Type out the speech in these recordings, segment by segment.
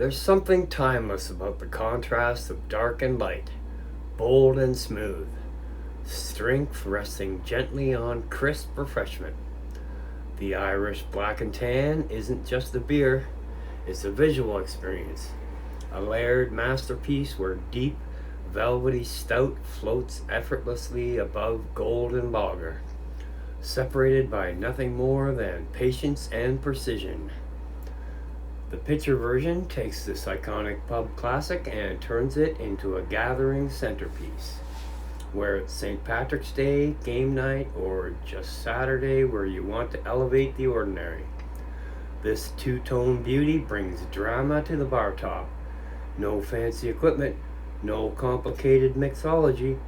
There's something timeless about the contrast of dark and light, bold and smooth, strength resting gently on crisp refreshment. The Irish Black and Tan isn't just a beer, it's a visual experience. A layered masterpiece where deep, velvety stout floats effortlessly above golden lager, separated by nothing more than patience and precision. The pitcher version takes this iconic pub classic and turns it into a gathering centerpiece. Where it's St. Patrick's Day, game night, or just Saturday where you want to elevate the ordinary. This two-tone beauty brings drama to the bar top. No fancy equipment, no complicated mixology,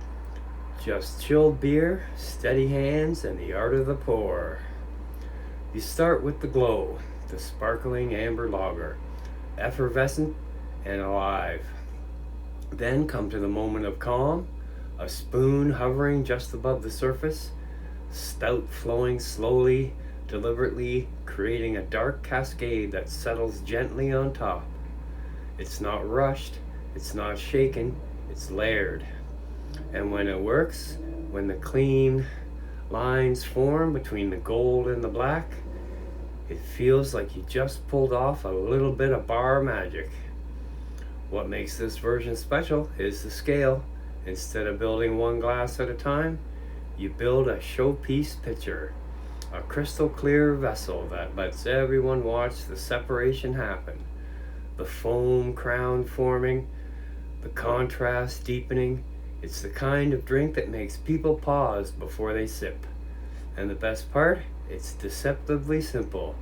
just chilled beer, steady hands, and the art of the pour. You start with the glow, the sparkling amber lager, effervescent and alive. Then come to the moment of calm, a spoon hovering just above the surface, stout flowing slowly, deliberately, creating a dark cascade that settles gently on top. It's not rushed, it's not shaken, it's layered. And when it works, when the clean lines form between the gold and the black, it feels like you just pulled off a little bit of bar magic. What makes this version special is the scale. Instead of building one glass at a time, you build a showpiece pitcher, a crystal clear vessel that lets everyone watch the separation happen. The foam crown forming, the contrast deepening. It's the kind of drink that makes people pause before they sip. And the best part, it's deceptively simple.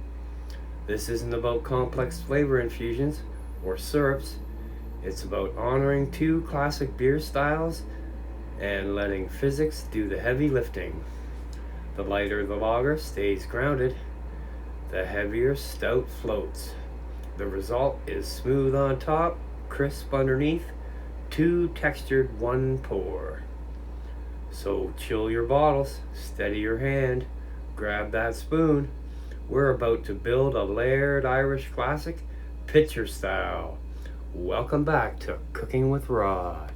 This isn't about complex flavor infusions or syrups. It's about honoring two classic beer styles and letting physics do the heavy lifting. The lighter the lager stays grounded, the heavier stout floats. The result is smooth on top, crisp underneath, two textured, one pour. So chill your bottles, steady your hand, grab that spoon. We're about to build a layered Irish classic, pitcher style. Welcome back to Cooking with Rod.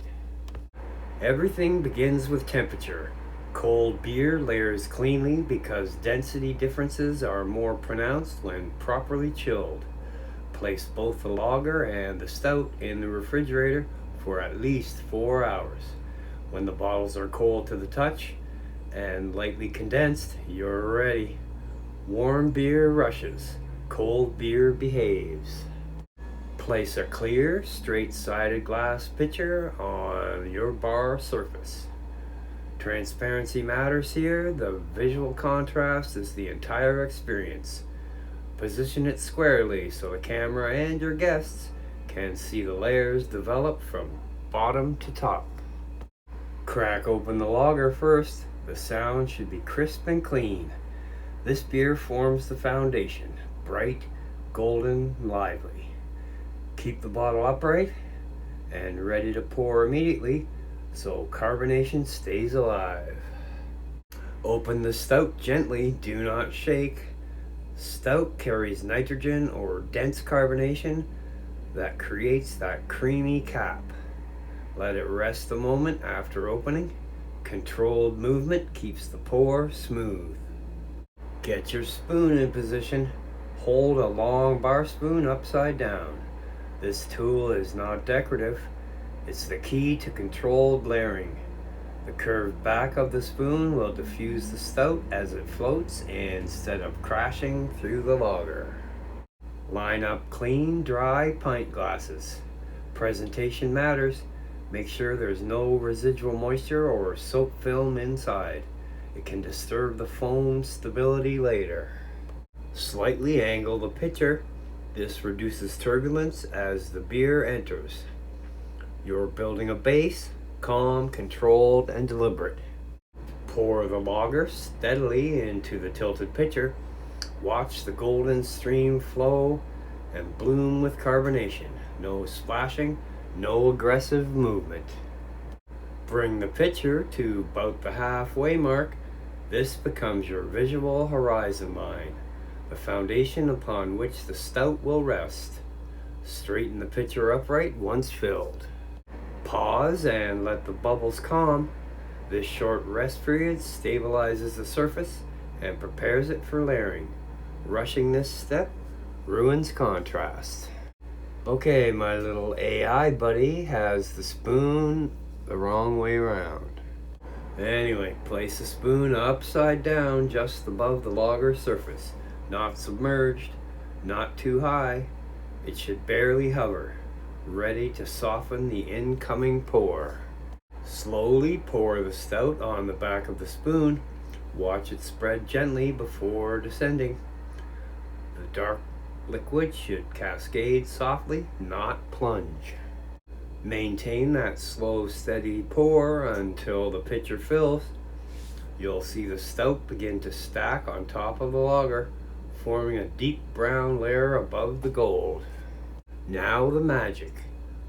Everything begins with temperature. Cold beer layers cleanly because density differences are more pronounced when properly chilled. Place both the lager and the stout in the refrigerator for at least 4 hours. When the bottles are cold to the touch and lightly condensed, you're ready. Warm beer rushes, cold beer behaves. Place a clear, straight-sided glass pitcher on your bar surface. Transparency matters here. The visual contrast is the entire experience. Position it squarely so the camera and your guests can see the layers develop from bottom to top. Crack open the lager first. The sound should be crisp and clean. This beer forms the foundation, bright, golden, lively. Keep the bottle upright and ready to pour immediately so carbonation stays alive. Open the stout gently, do not shake. Stout carries nitrogen or dense carbonation that creates that creamy cap. Let it rest a moment after opening. Controlled movement keeps the pour smooth. Get your spoon in position. Hold a long bar spoon upside down. This tool is not decorative, it's the key to controlled layering. The curved back of the spoon will diffuse the stout as it floats instead of crashing through the lager. Line up clean, dry pint glasses. Presentation matters. Make sure there's no residual moisture or soap film inside. It can disturb the foam stability later. Slightly angle the pitcher. This reduces turbulence as the beer enters. You're building a base, calm, controlled, and deliberate. Pour the lager steadily into the tilted pitcher. Watch the golden stream flow and bloom with carbonation. No splashing, no aggressive movement. Bring the pitcher to about the halfway mark. This becomes your visual horizon line, the foundation upon which the stout will rest. Straighten the pitcher upright once filled. Pause and let the bubbles calm. This short rest period stabilizes the surface and prepares it for layering. Rushing this step ruins contrast. Okay, my little AI buddy has the spoon the wrong way around. Anyway, place the spoon upside down just above the lager surface, not submerged, not too high. It should barely hover, ready to soften the incoming pour. Slowly pour the stout on the back of the spoon. Watch it spread gently before descending. The dark liquid should cascade softly, not plunge. Maintain that slow, steady pour until the pitcher fills. You'll see the stout begin to stack on top of the lager, forming a deep brown layer above the gold. Now the magic.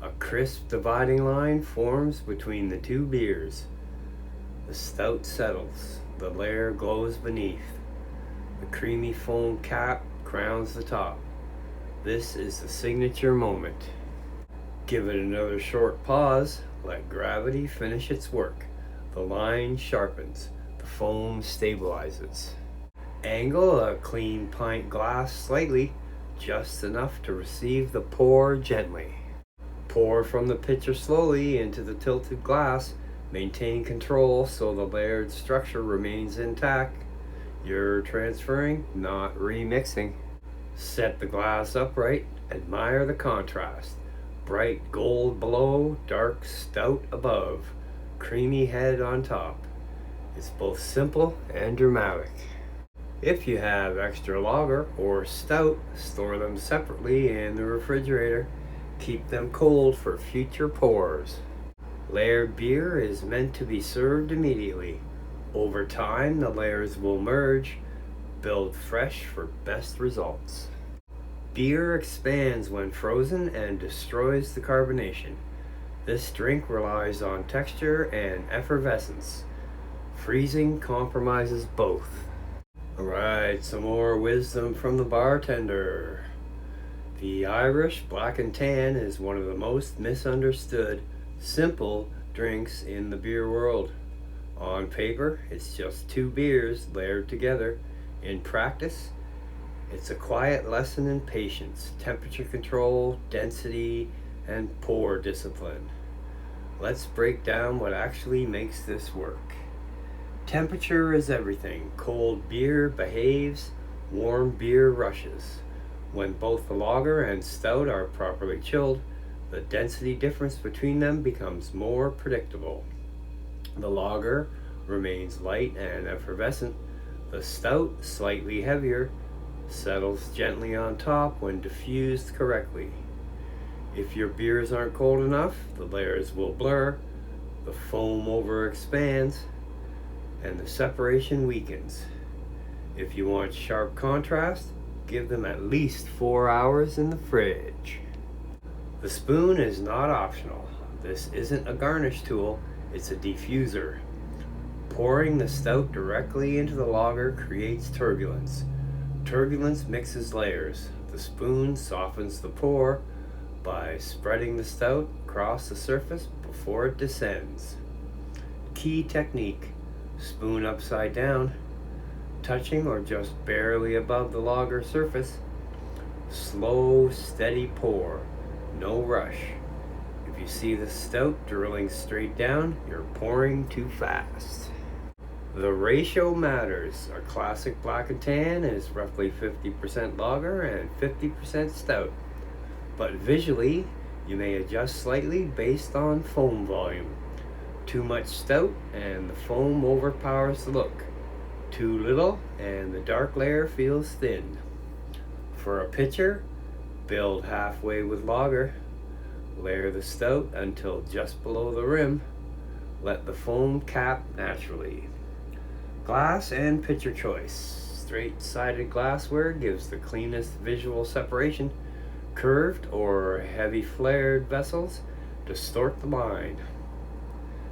A crisp dividing line forms between the two beers. The stout settles. The layer glows beneath. The creamy foam cap crowns the top. This is the signature moment. Give it another short pause. Let gravity finish its work. The line sharpens. The foam stabilizes. Angle a clean pint glass slightly, just enough to receive the pour gently. Pour from the pitcher slowly into the tilted glass. Maintain control so the layered structure remains intact. You're transferring, not remixing. Set the glass upright. Admire the contrast. Bright gold below, dark stout above, creamy head on top. It's both simple and dramatic. If you have extra lager or stout, store them separately in the refrigerator. Keep them cold for future pours. Layered beer is meant to be served immediately. Over time, the layers will merge. Build fresh for best results. Beer expands when frozen and destroys the carbonation. This drink relies on texture and effervescence. Freezing compromises both. Alright, some more wisdom from the bartender. The Irish Black and Tan is one of the most misunderstood, simple drinks in the beer world. On paper, it's just two beers layered together. In practice, it's a quiet lesson in patience, temperature control, density, and pour discipline. Let's break down what actually makes this work. Temperature is everything. Cold beer behaves, warm beer rushes. When both the lager and stout are properly chilled, the density difference between them becomes more predictable. The lager remains light and effervescent. The stout, slightly heavier, settles gently on top when diffused correctly. If your beers aren't cold enough, the layers will blur, the foam overexpands, and the separation weakens. If you want sharp contrast, give them at least 4 hours in the fridge. The spoon is not optional. This isn't a garnish tool, it's a diffuser. Pouring the stout directly into the lager creates turbulence. Turbulence mixes layers. The spoon softens the pour by spreading the stout across the surface before it descends. Key technique: spoon upside down, touching or just barely above the lager surface. Slow, steady pour, no rush. If you see the stout drilling straight down, you're pouring too fast. The ratio matters. Our classic Black and Tan is roughly 50% lager and 50% stout. But visually, you may adjust slightly based on foam volume. Too much stout and the foam overpowers the look. Too little and the dark layer feels thin. For a pitcher, build halfway with lager. Layer the stout until just below the rim. Let the foam cap naturally. Glass and pitcher choice. Straight-sided glassware gives the cleanest visual separation. Curved or heavy flared vessels distort the line.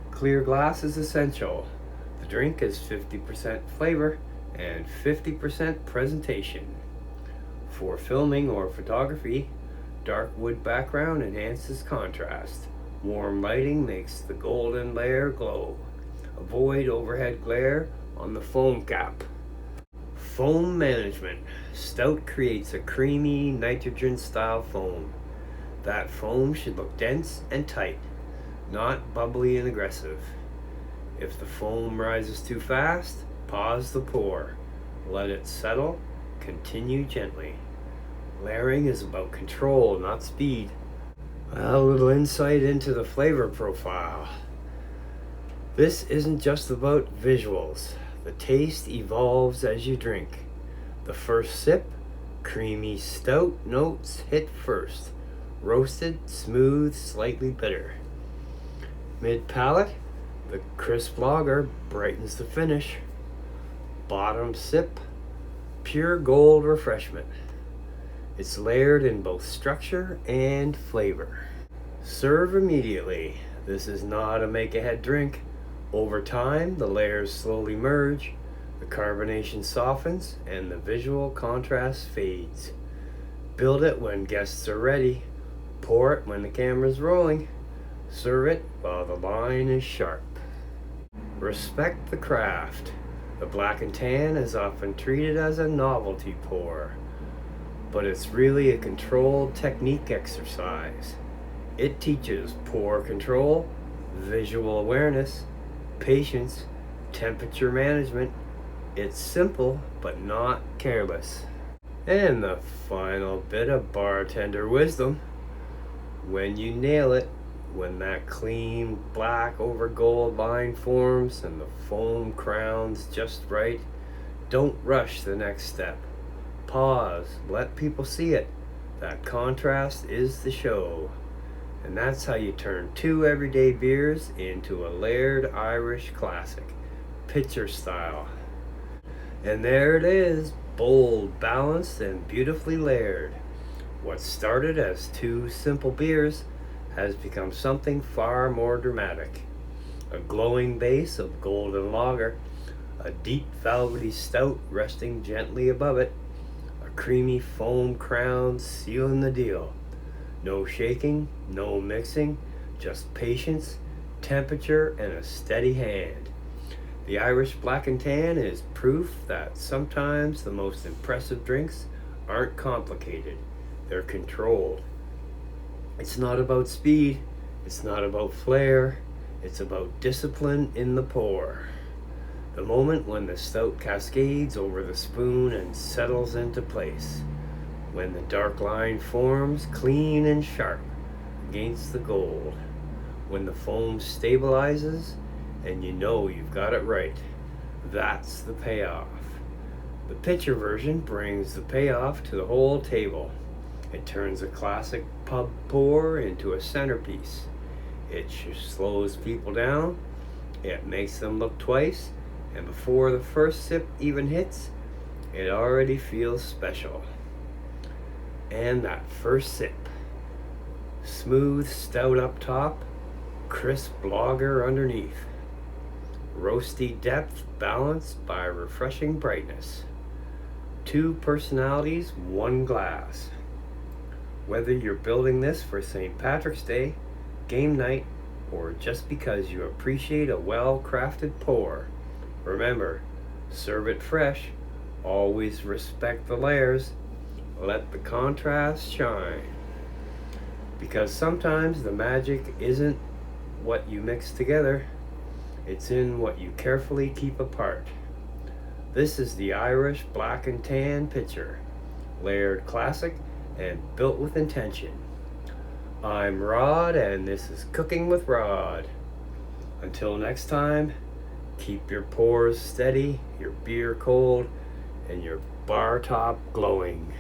Clear glass is essential. The drink is 50% flavor and 50% presentation. For filming or photography, Dark wood background enhances contrast. Warm lighting makes the golden layer glow. Avoid overhead glare on the foam cap. Foam management. Stout creates a creamy nitrogen style foam. That foam should look dense and tight, not bubbly and aggressive. If the foam rises too fast, pause the pour. Let it settle. Continue gently. Layering is about control, not speed. A little insight into the flavor profile. This isn't just about visuals. The taste evolves as you drink. The first sip, creamy stout notes hit first. Roasted, smooth, slightly bitter. Mid-palate, the crisp lager brightens the finish. Bottom sip, pure gold refreshment. It's layered in both structure and flavor. Serve immediately. This is not a make-ahead drink. Over time, the layers slowly merge, the carbonation softens, and the visual contrast fades. Build it when guests are ready. Pour it when the camera's rolling. Serve it while the line is sharp. Respect the craft. The black and tan is often treated as a novelty pour, but it's really a controlled technique exercise. It teaches pour control, visual awareness, patience, temperature management. It's simple but not careless. And the final bit of bartender wisdom. When you nail it, when that clean black over gold line forms and the foam crown's just right, don't rush the next step. Pause, let people see it. That contrast is the show. And that's how you turn two everyday beers into a layered Irish classic, pitcher style. And there it is, bold, balanced, and beautifully layered. What started as two simple beers has become something far more dramatic. A glowing base of golden lager, a deep velvety stout resting gently above it, a creamy foam crown sealing the deal. No shaking, no mixing, just patience, temperature, and a steady hand. The Irish Black and Tan is proof that sometimes the most impressive drinks aren't complicated, they're controlled. It's not about speed, it's not about flair, it's about discipline in the pour. The moment when the stout cascades over the spoon and settles into place. When the dark line forms clean and sharp against the gold. When the foam stabilizes and you know you've got it right. That's the payoff. The pitcher version brings the payoff to the whole table. It turns a classic pub pour into a centerpiece. It slows people down, it makes them look twice, and before the first sip even hits, it already feels special. And that first sip. Smooth stout up top, crisp lager underneath. Roasty depth balanced by refreshing brightness. Two personalities, one glass. Whether you're building this for St. Patrick's Day, game night, or just because you appreciate a well-crafted pour, remember, serve it fresh, always respect the layers, let the contrast shine. Because sometimes the magic isn't what you mix together, it's in what you carefully keep apart. This is the Irish Black and Tan pitcher, layered classic and built with intention. I'm Rod, and this is Cooking with Rod. Until next time, keep your pours steady, your beer cold, and your bar top glowing.